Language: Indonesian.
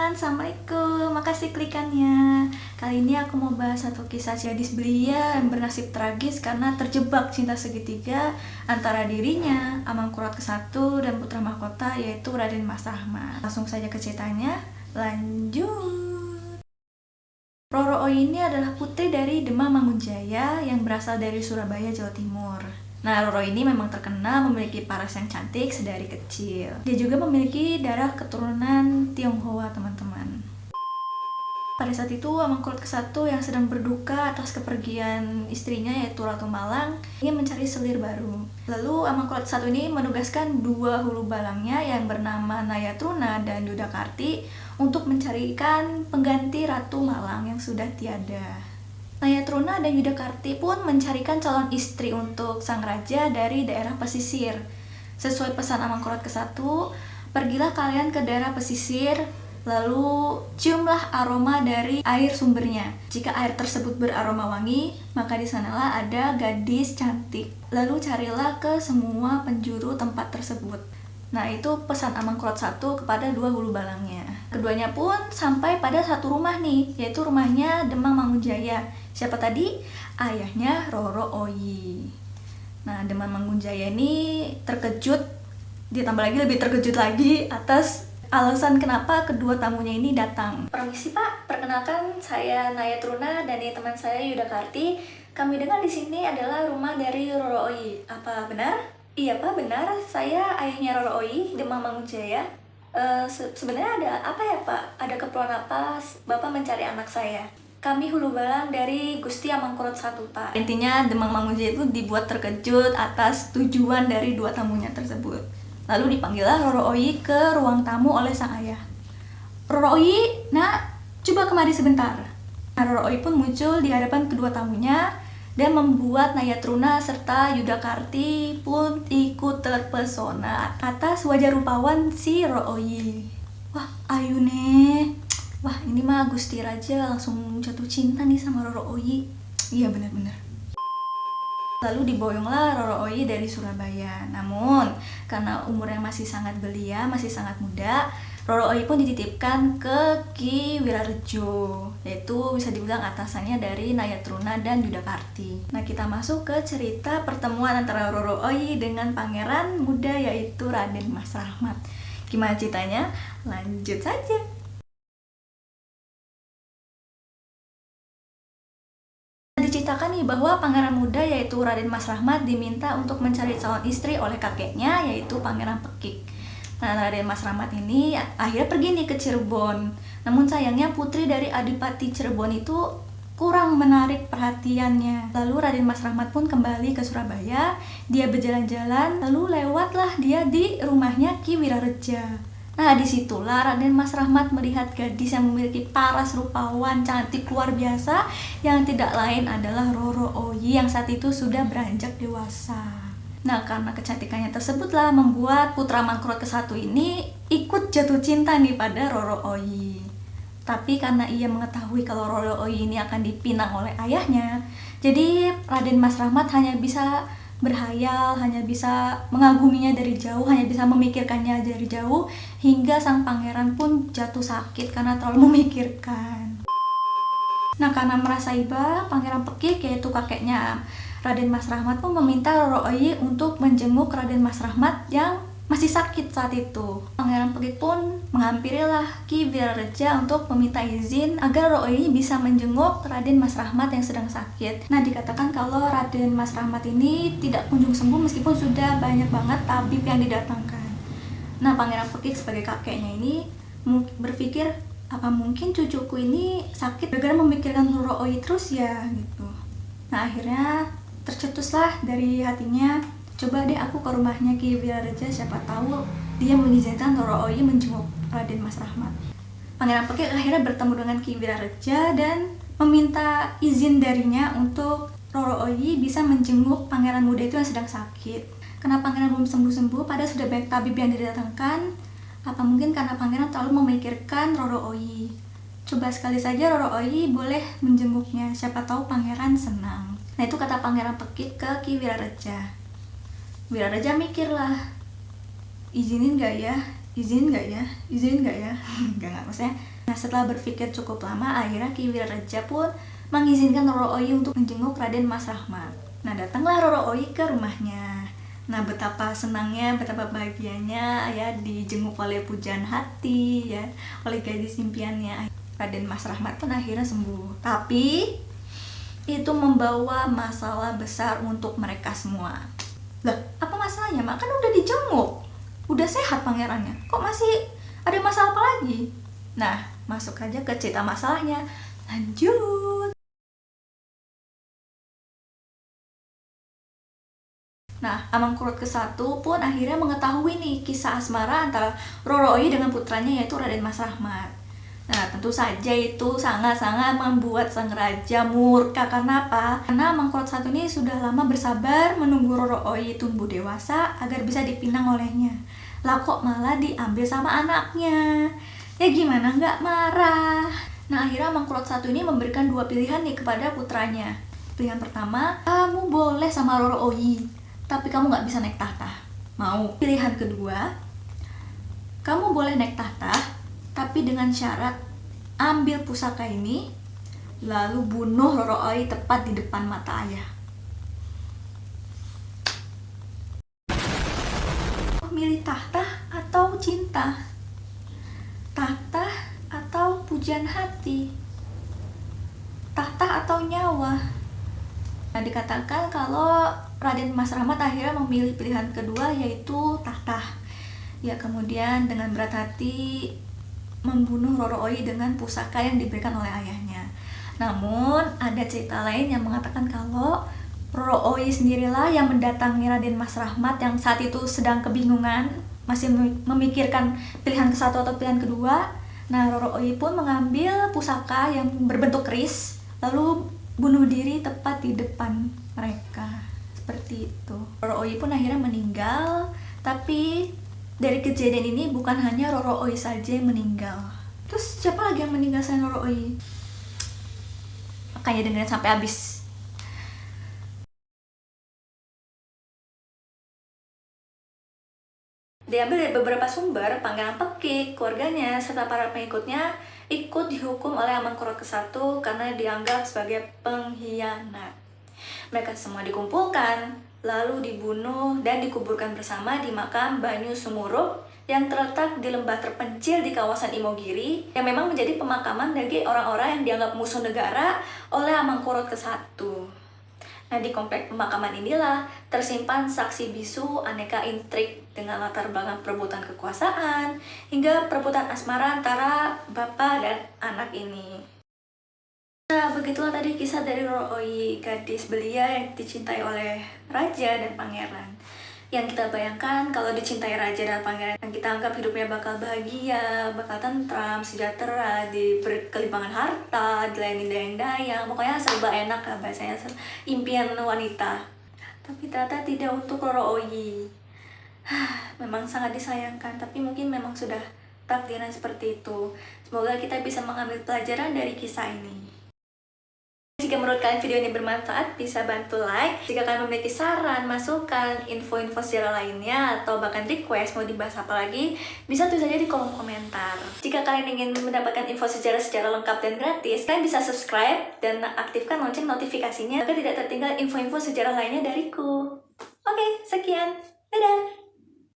teman-teman, assalamualaikum. Makasih klikannya. Kali ini aku mau bahas satu kisah gadis belia yang bernasib tragis karena terjebak cinta segitiga antara dirinya, Amangkurat ke-1 dan putra mahkota yaitu Raden Mas Rahmat. Langsung saja ke ceritanya. Lanjut. Roro Oyi ini adalah putri dari Demang Mangunjaya yang berasal dari Surabaya, Jawa Timur. Nah, Roro ini memang terkenal memiliki paras yang cantik sedari kecil. Dia juga memiliki darah keturunan Tionghoa, teman-teman. Pada saat itu, Amangkurat ke-1 yang sedang berduka atas kepergian istrinya yaitu Ratu Malang ingin mencari selir baru. Lalu Amangkurat ke-1 ini menugaskan dua hulu balangnya yang bernama Nayatruna dan Yudakarti untuk mencarikan pengganti Ratu Malang yang sudah tiada. Nayatruna dan Yudakarti pun mencarikan calon istri untuk sang raja dari daerah pesisir. Sesuai pesan Amangkurat ke-1, pergilah kalian ke daerah pesisir, lalu ciumlah aroma dari air sumbernya. Jika air tersebut beraroma wangi, maka di sanalah ada gadis cantik. Lalu carilah ke semua penjuru tempat tersebut. Nah, itu pesan Amangkurat 1 kepada dua hulu balangnya. Keduanya pun sampai pada satu rumah nih, yaitu rumahnya Demang Mangunjaya. Siapa tadi? Ayahnya Roro Oyi. Nah, Demang Mangunjaya ini terkejut, ditambah lagi lebih terkejut lagi atas alasan kenapa kedua tamunya ini datang. Permisi Pak, perkenalkan saya Nayatruna dan ini teman saya Yudakarti. Kami dengar di sini adalah rumah dari Roro Oyi. Apa benar? Iya Pak, benar. Saya ayahnya Roro Oyi, Demang Mangunjaya. Sebenarnya ada apa ya Pak? Ada keperluan apa Bapak mencari anak saya? Kami hulu balang dari Gusti Amangkurat 1 Pak. Intinya Demang Mangunjaya itu dibuat terkejut atas tujuan dari dua tamunya tersebut. Lalu dipanggillah Roro Oyi ke ruang tamu oleh sang ayah. Roro Oyi, nak, coba kemari sebentar. Nah, Roro Oyi pun muncul di hadapan kedua tamunya dan membuat Nayatruna serta Yudakarti pun ikut terpesona atas wajah rupawan si Roro Oyi. Wah, ayu nih. Wah, ini mah Gusti Raja langsung jatuh cinta nih sama Roro Oyi. Iya, benar-benar. Lalu diboyonglah Roro Oyi dari Surabaya. Namun, karena umurnya masih sangat belia, masih sangat muda, Roro Oyi pun dititipkan ke Ki Wirarejo, yaitu bisa dibilang atasannya dari Nayatruna dan Yudakarti. Nah, kita masuk ke cerita pertemuan antara Roro Oyi dengan pangeran muda yaitu Raden Mas Rahmat. Gimana ceritanya? Lanjut saja. Diceritakan nih bahwa pangeran muda yaitu Raden Mas Rahmat diminta untuk mencari calon istri oleh kakeknya yaitu Pangeran Pekik. Nah, Raden Mas Rahmat ini akhirnya pergi nih ke Cirebon. Namun sayangnya putri dari Adipati Cirebon itu kurang menarik perhatiannya. Lalu Raden Mas Rahmat pun kembali ke Surabaya. Dia berjalan-jalan, lalu lewatlah dia di rumahnya Ki Wirareja. Nah, disitulah Raden Mas Rahmat melihat gadis yang memiliki paras rupawan cantik luar biasa yang tidak lain adalah Roro Oyi yang saat itu sudah beranjak dewasa. Nah, karena kecantikannya tersebutlah membuat putra Amangkurat ke-1 ini ikut jatuh cinta nih pada Roro Oyi. Tapi karena ia mengetahui kalau Roro Oyi ini akan dipinang oleh ayahnya, jadi Raden Mas Rahmat hanya bisa berhayal, hanya bisa mengaguminya dari jauh, hanya bisa memikirkannya dari jauh, hingga sang pangeran pun jatuh sakit karena terlalu memikirkan. Nah, karena merasa iba, Pangeran Pekik yaitu kakeknya Raden Mas Rahmat pun meminta Roro Oyi untuk menjenguk Raden Mas Rahmat yang masih sakit saat itu. Pangeran Pekik pun menghampirilah Ki Wirareja untuk meminta izin agar Roro Oyi bisa menjenguk Raden Mas Rahmat yang sedang sakit. Nah, dikatakan kalau Raden Mas Rahmat ini tidak kunjung sembuh meskipun sudah banyak banget tabib yang didatangkan. Nah, Pangeran Pekik sebagai kakeknya ini berpikir, apa mungkin cucuku ini sakit gara-gara memikirkan Roro Oyi terus ya gitu. Nah, akhirnya tercetuslah dari hatinya, coba deh aku ke rumahnya Ki Wirareja, siapa tahu dia mengizinkan Roro Oyi menjenguk Raden Mas Rahmat. Pangeran Pekik akhirnya bertemu dengan Ki Wirareja dan meminta izin darinya untuk Roro Oyi bisa menjenguk pangeran muda itu yang sedang sakit. Karena pangeran belum sembuh-sembuh, padahal sudah banyak tabib yang didatangkan, apa mungkin karena pangeran terlalu memikirkan Roro Oyi. Coba sekali saja Roro Oyi boleh menjenguknya, siapa tahu pangeran senang. Nah, itu kata Pangeran Pekik ke Ki Wirareja. Wirareja mikirlah, izinin gak ya izin nggak ya? Nggak, maksudnya. Nah, setelah berpikir cukup lama, akhirnya Ki Wirareja pun mengizinkan Roro Oyi untuk menjenguk Raden Mas Rahmat. Nah, datanglah Roro Oyi ke rumahnya. Nah, betapa senangnya, betapa bahagianya ya dijenguk oleh pujaan hati ya, oleh gadis impiannya. Raden Mas Rahmat pun akhirnya sembuh. Tapi itu membawa masalah besar untuk mereka semua. Lah, apa masalahnya? Mak kan udah dijenguk, udah sehat pangerannya, kok masih ada masalah apa lagi? Nah, masuk aja ke cerita masalahnya. Lanjut. Nah, Amangkurat ke-1 pun akhirnya mengetahui nih kisah asmara antara Roro Oyi dengan putranya yaitu Raden Mas Rahmat. Nah, tentu saja itu sangat-sangat membuat sang raja murka. Karena apa? Karena Amangkurat I ini sudah lama bersabar menunggu Roro Oyi tumbuh dewasa agar bisa dipinang olehnya. Lah kok malah diambil sama anaknya? Ya gimana nggak marah? Nah, akhirnya Amangkurat I ini memberikan dua pilihan nih kepada putranya. Pilihan pertama, kamu boleh sama Roro Oyi, tapi kamu nggak bisa naik tahta. Mau? Pilihan kedua, kamu boleh naik tahta, tapi dengan syarat ambil pusaka ini, lalu bunuh Roro Oyi tepat di depan mata ayah. Milih tahta atau cinta? Tahta atau pujian hati? Tahta atau nyawa? Nah, dikatakan kalau Raden Mas Rahmat akhirnya memilih pilihan kedua yaitu tahta. Ya, kemudian dengan berat hati membunuh Roro Oyi dengan pusaka yang diberikan oleh ayahnya. Namun ada cerita lain yang mengatakan kalau Roro Oyi sendirilah yang mendatangi Raden Mas Rahmat yang saat itu sedang kebingungan, masih memikirkan pilihan ke-1 atau pilihan kedua. Nah, Roro Oyi pun mengambil pusaka yang berbentuk keris, lalu bunuh diri tepat di depan mereka. Seperti itu. Roro Oyi pun akhirnya meninggal, tapi dari kejadian ini bukan hanya Roro Oyi saja yang meninggal. Terus siapa lagi yang meninggal selain Roro Oyi? Makanya dengerin sampai habis. Diambil dari beberapa sumber, Pangeran Pekik, keluarganya, serta para pengikutnya ikut dihukum oleh Amangkurat ke-1 karena dianggap sebagai pengkhianat. Mereka semua dikumpulkan, lalu dibunuh dan dikuburkan bersama di makam Banyu Sumuruk yang terletak di lembah terpencil di kawasan Imogiri, yang memang menjadi pemakaman bagi orang-orang yang dianggap musuh negara oleh Amangkurat ke-1. Nah, di komplek pemakaman inilah tersimpan saksi bisu aneka intrik dengan latar belakang perebutan kekuasaan hingga perebutan asmara antara bapak dan anak ini. Nah, begitulah tadi kisah dari Roro Oyi, gadis belia yang dicintai oleh raja dan pangeran. Yang kita bayangkan kalau dicintai raja dan pangeran, yang kita anggap hidupnya bakal bahagia, bakal tentram, sejahtera, diberi kelimpahan harta, dilayani dayang-dayang, pokoknya serba enak lah bahasanya, impian wanita. Tapi ternyata tidak untuk Roro Oyi. Memang sangat disayangkan, tapi mungkin memang sudah takdirnya seperti itu. Semoga kita bisa mengambil pelajaran dari kisah ini. Jika menurut kalian video ini bermanfaat, bisa bantu like. Jika kalian memiliki saran, masukan, info-info sejarah lainnya, atau bahkan request mau dibahas apa lagi, bisa tulis saja di kolom komentar. Jika kalian ingin mendapatkan info sejarah secara lengkap dan gratis, kalian bisa subscribe dan aktifkan lonceng notifikasinya agar tidak tertinggal info-info sejarah lainnya dariku. Oke, sekian. Dadah!